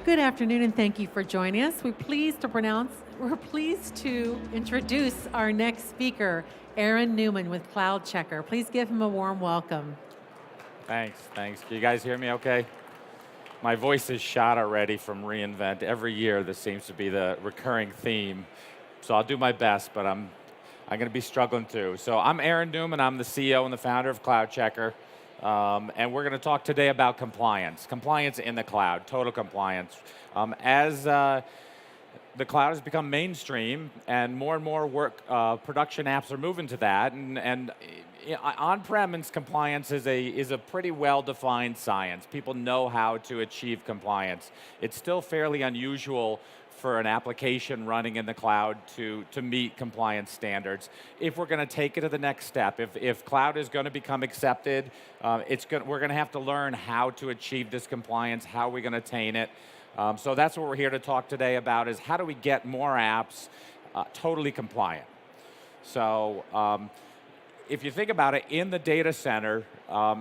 Good afternoon, and thank you for joining us. We're pleased to introduce our next speaker, Aaron Newman with CloudCheckr. Please give him a warm welcome. Thanks. Can you guys hear me okay? My voice is shot already from reInvent. Every year, this seems to be the recurring theme. So I'll do my best, but I'm going to be struggling too. So I'm Aaron Newman. I'm the CEO and the founder of CloudCheckr. And we're going to talk today about compliance in the cloud, total compliance. As the cloud has become mainstream and more production apps are moving to that, and on-premise compliance is a pretty well-defined science. People know how to achieve compliance. It's still fairly unusual for an application running in the cloud to meet compliance standards. If we're going to take it to the next step, if cloud is going to become accepted, we're going to have to learn how to achieve this compliance, how are we going to attain it. So that's what we're here to talk today about, is how do we get more apps totally compliant. So if you think about it, in the data center,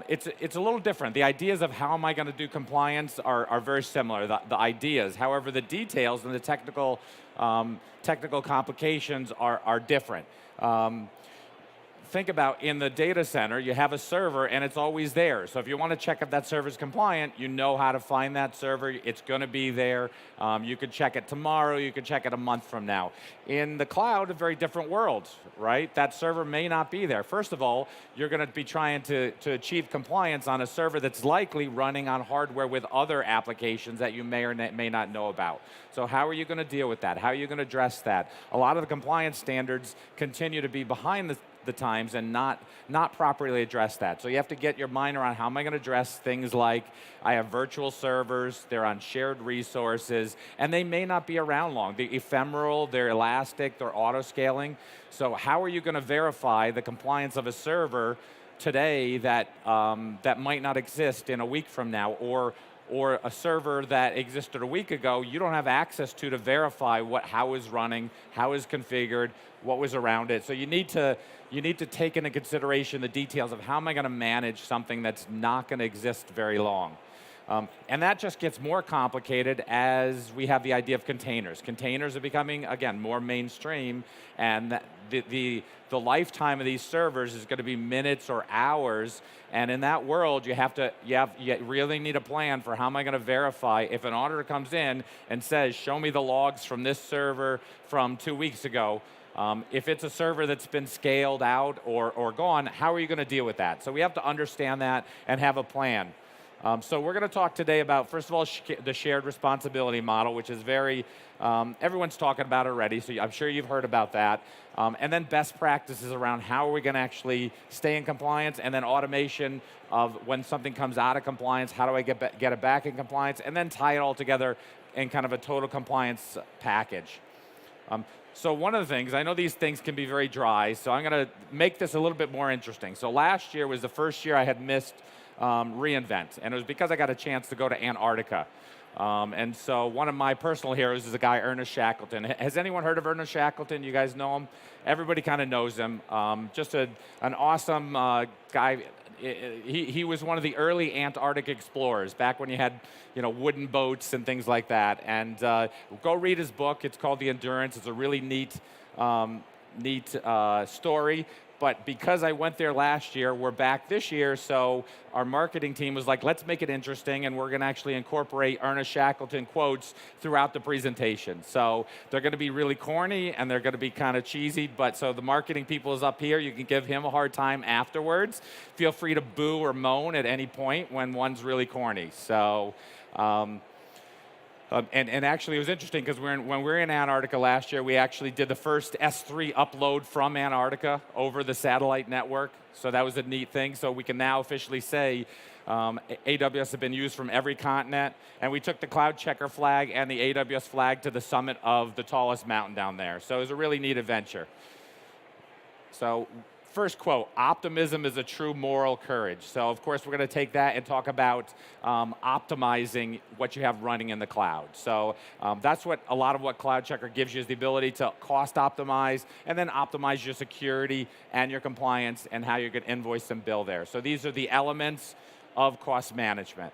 it's a little different. The ideas of how am I going to do compliance are very similar, the ideas. However, the details and the technical complications are different. Think about, in the data center, you have a server and it's always there. So if you want to check if that server is compliant, you know how to find that server. It's going to be there. You could check it tomorrow. You could check it a month from now. In the cloud, a very different world, right? That server may not be there. First of all, you're going to be trying to achieve compliance on a server that's likely running on hardware with other applications that you may or may not know about. So how are you going to deal with that? How are you going to address that? A lot of the compliance standards continue to be behind the times and not properly address that. So you have to get your mind around, how am I going to address things like, I have virtual servers, they're on shared resources, and they may not be around long. They're ephemeral, they're elastic, they're auto-scaling. So how are you going to verify the compliance of a server today that might not exist in a week from now, or a server that existed a week ago, you don't have access to verify how is running, how is configured, what was around it. So you need to take into consideration the details of how am I going to manage something that's not going to exist very long. And that just gets more complicated as we have the idea of containers. Containers are becoming, again, more mainstream, and the lifetime of these servers is going to be minutes or hours. And in that world, you really need a plan for how am I going to verify if an auditor comes in and says, show me the logs from this server from 2 weeks ago. If it's a server that's been scaled out or gone, how are you going to deal with that? So we have to understand that and have a plan. So we're going to talk today about, first of all, the shared responsibility model, which is everyone's talking about it already, so I'm sure you've heard about that. And then best practices around how are we going to actually stay in compliance, and then automation of when something comes out of compliance, how do I get it back in compliance, and then tie it all together in kind of a total compliance package. So one of the things, I know these things can be very dry, so I'm going to make this a little bit more interesting. So last year was the first year I had missed reInvent, and it was because I got a chance to go to Antarctica. And so one of my personal heroes is a guy, Ernest Shackleton. Has anyone heard of Ernest Shackleton? You guys know him? Everybody kind of knows him. Just an awesome guy. He was one of the early Antarctic explorers, back when you had wooden boats and things like that. And go read his book. It's called The Endurance. It's a really neat story. But because I went there last year, we're back this year, so our marketing team was like, let's make it interesting, and we're going to actually incorporate Ernest Shackleton quotes throughout the presentation. So they're going to be really corny, and they're going to be kind of cheesy, but so the marketing people is up here. You can give him a hard time afterwards. Feel free to boo or moan at any point when one's really corny. So... And actually, it was interesting because when we were in Antarctica last year, we actually did the first S3 upload from Antarctica over the satellite network. So that was a neat thing. So we can now officially say AWS has been used from every continent. And we took the CloudCheckr flag and the AWS flag to the summit of the tallest mountain down there. So it was a really neat adventure. So first quote, optimism is a true moral courage. So of course, we're going to take that and talk about optimizing what you have running in the cloud. So that's what a lot of what CloudCheckr gives you, is the ability to cost optimize and then optimize your security and your compliance and how you can invoice and bill there. So these are the elements of cost management.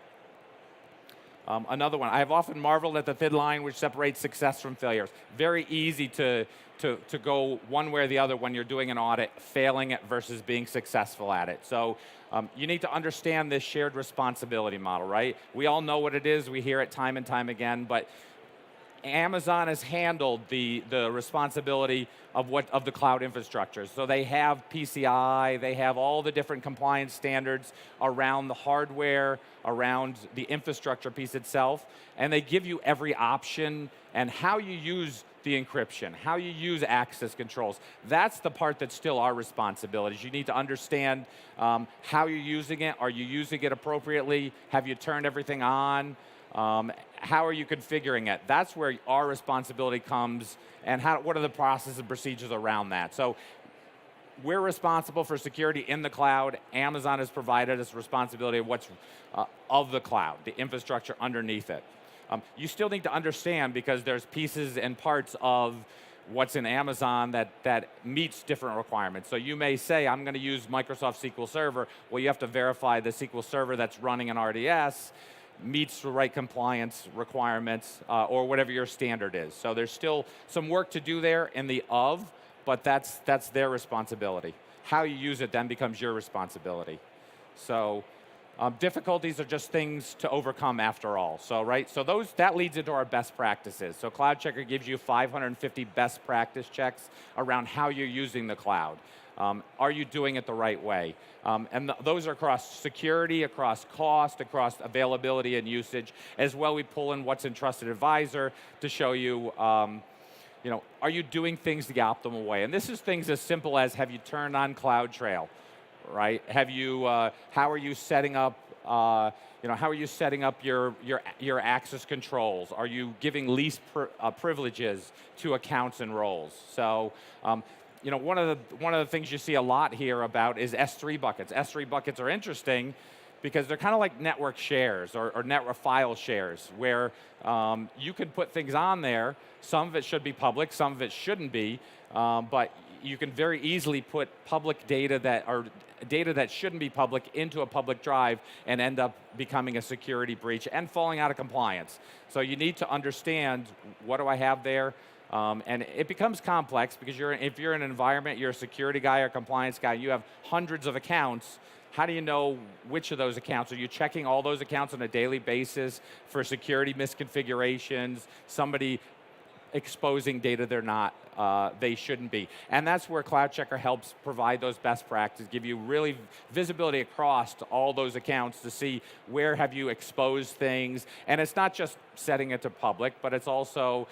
Another one, I have often marveled at the thin line which separates success from failures. Very easy to go one way or the other when you're doing an audit, failing it versus being successful at it. So you need to understand this shared responsibility model, right? We all know what it is. We hear it time and time again, but Amazon has handled the responsibility of the cloud infrastructure. So they have PCI, they have all the different compliance standards around the hardware, around the infrastructure piece itself, and they give you every option and how you use the encryption, how you use access controls. That's the part that's still our responsibility. You need to understand how you're using it. Are you using it appropriately? Have you turned everything on? How are you configuring it? That's where our responsibility comes, and what are the processes and procedures around that? So we're responsible for security in the cloud. Amazon has provided us responsibility of what's of the cloud, the infrastructure underneath it. You still need to understand, because there's pieces and parts of what's in Amazon that meets different requirements. So you may say, I'm going to use Microsoft SQL Server. Well, you have to verify the SQL Server that's running an RDS meets the right compliance requirements or whatever your standard is. So there's still some work to do there in the but that's their responsibility. How you use it then becomes your responsibility. So difficulties are just things to overcome after all. So that leads into our best practices. So CloudCheckr gives you 550 best practice checks around how you're using the cloud. Are you doing it the right way? And those are across security, across cost, across availability and usage. As well, we pull in what's in Trusted Advisor to show you, are you doing things the optimal way? And this is things as simple as, have you turned on CloudTrail, right? Have you? How are you setting up? How are you setting up your access controls? Are you giving least privileges to accounts and roles? So. One of the things you see a lot here about is S3 buckets. S3 buckets are interesting because they're kind of like network shares or network file shares, where you can put things on there. Some of it should be public, some of it shouldn't be, but you can very easily put public data that shouldn't be public into a public drive and end up becoming a security breach and falling out of compliance. So you need to understand, what do I have there? And it becomes complex because if you're in an environment, you're a security guy or compliance guy, you have hundreds of accounts. How do you know which of those accounts? Are you checking all those accounts on a daily basis for security misconfigurations, somebody exposing data they shouldn't be? And that's where CloudCheckr helps provide those best practices, give you really visibility across to all those accounts to see where have you exposed things. And it's not just setting it to public, but it's also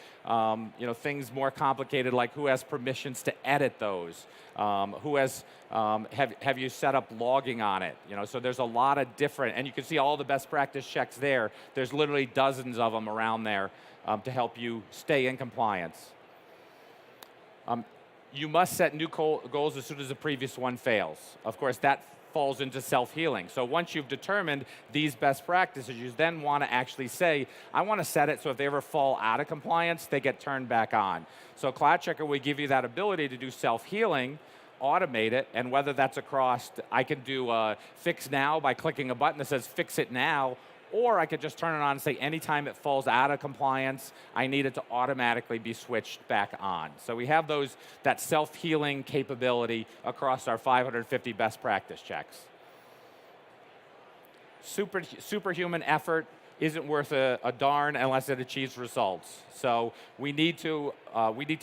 things more complicated, like who has permissions to edit those, who has have you set up logging on it? So there's a lot of different, and you can see all the best practice checks there. There's literally dozens of them around there to help you stay in compliance. You must set new goals as soon as the previous one fails. Of course, that falls into self-healing. So once you've determined these best practices, you then want to actually say, I want to set it so if they ever fall out of compliance, they get turned back on. So CloudCheckr will give you that ability to do self-healing, automate it, and whether that's across, I can do fix now by clicking a button that says fix it now, or I could just turn it on and say anytime it falls out of compliance, I need it to automatically be switched back on. So we have that self-healing capability across our 550 best practice checks. Superhuman effort isn't worth a darn unless it achieves results. So we need to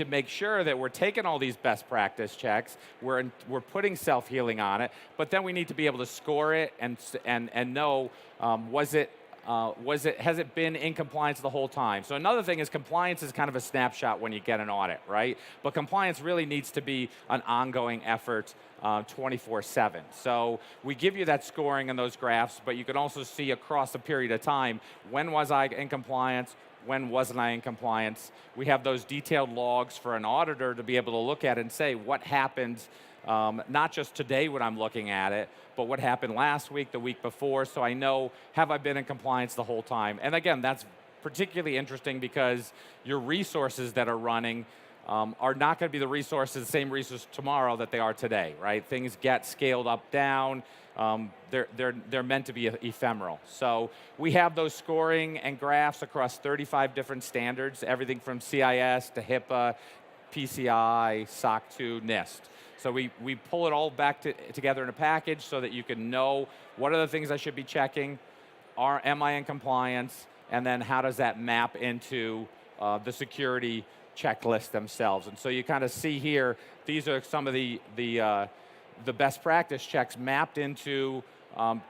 make sure that we're taking all these best practice checks, we're putting self-healing on it, but then we need to be able to score it and know, has it been in compliance the whole time? So another thing is, compliance is kind of a snapshot when you get an audit, right? But compliance really needs to be an ongoing effort 24/7. So we give you that scoring in those graphs, but you can also see across a period of time, when was I in compliance, when wasn't I in compliance? We have those detailed logs for an auditor to be able to look at and say what happened, not just today when I'm looking at it, but what happened last week, the week before, so I know, have I been in compliance the whole time? And again, that's particularly interesting because your resources that are running are not going to be the same resources tomorrow that they are today, right? Things get scaled up, down. They're meant to be ephemeral. So we have those scoring and graphs across 35 different standards, everything from CIS to HIPAA, PCI, SOC 2, NIST. So we pull it all back together in a package so that you can know what are the things I should be checking, am I in compliance, and then how does that map into the security checklist themselves. And so you kind of see here, these are some of the best practice checks mapped into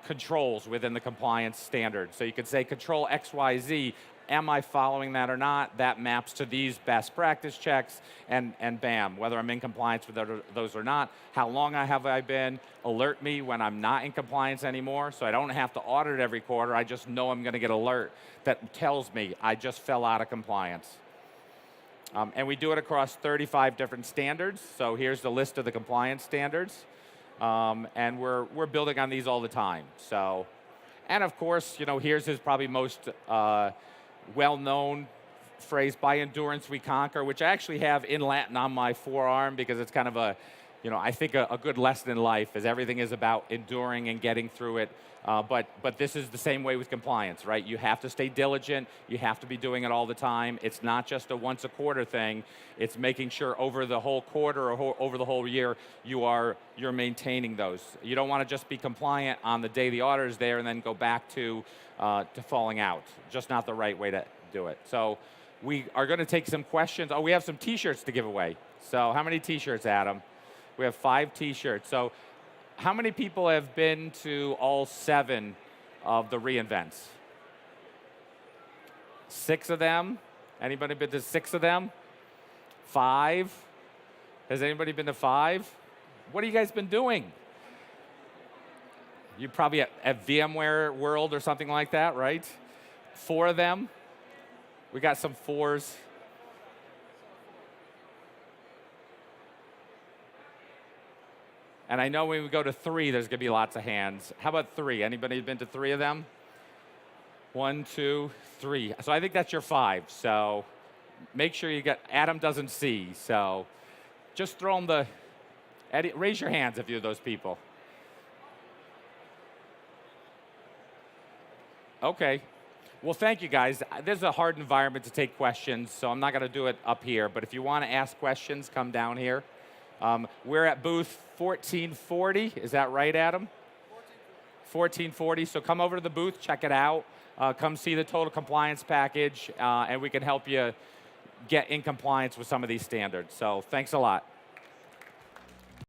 controls within the compliance standard. So you could say control XYZ, am I following that or not? That maps to these best practice checks, and bam, whether I'm in compliance with those or not. How long have I been? Alert me when I'm not in compliance anymore, so I don't have to audit every quarter. I just know I'm going to get an alert that tells me I just fell out of compliance. And we do it across 35 different standards. So here's the list of the compliance standards. And we're building on these all the time. So, and of course, here's his probably most well-known phrase, by endurance we conquer, which I actually have in Latin on my forearm because it's kind of I think a good lesson in life is everything is about enduring and getting through it. But this is the same way with compliance, right? You have to stay diligent. You have to be doing it all the time. It's not just a once a quarter thing. It's making sure over the whole quarter or over the whole year you're maintaining those. You don't want to just be compliant on the day the auditor is there and then go back to falling out. Just not the right way to do it. So we are going to take some questions. Oh, we have some T-shirts to give away. So how many T-shirts, Adam? We have 5 T-shirts. So how many people have been to all 7 of the reInvents? 6 of them? Anybody been to 6 of them? 5? Has anybody been to 5? What have you guys been doing? You probably at VMware World or something like that, right? 4 of them? We got some 4s. And I know when we go to 3, there's going to be lots of hands. How about 3? Anybody been to 3 of them? 1, 2, 3. So I think that's your 5. So make sure you get, Adam doesn't see. So just throw them raise your hands if you're those people. Okay. Well, thank you, guys. This is a hard environment to take questions, so I'm not going to do it up here. But if you want to ask questions, come down here. We're at booth 1440. Is that right, Adam? 1440. So come over to the booth, check it out. Come see the total compliance package, and we can help you get in compliance with some of these standards. So thanks a lot.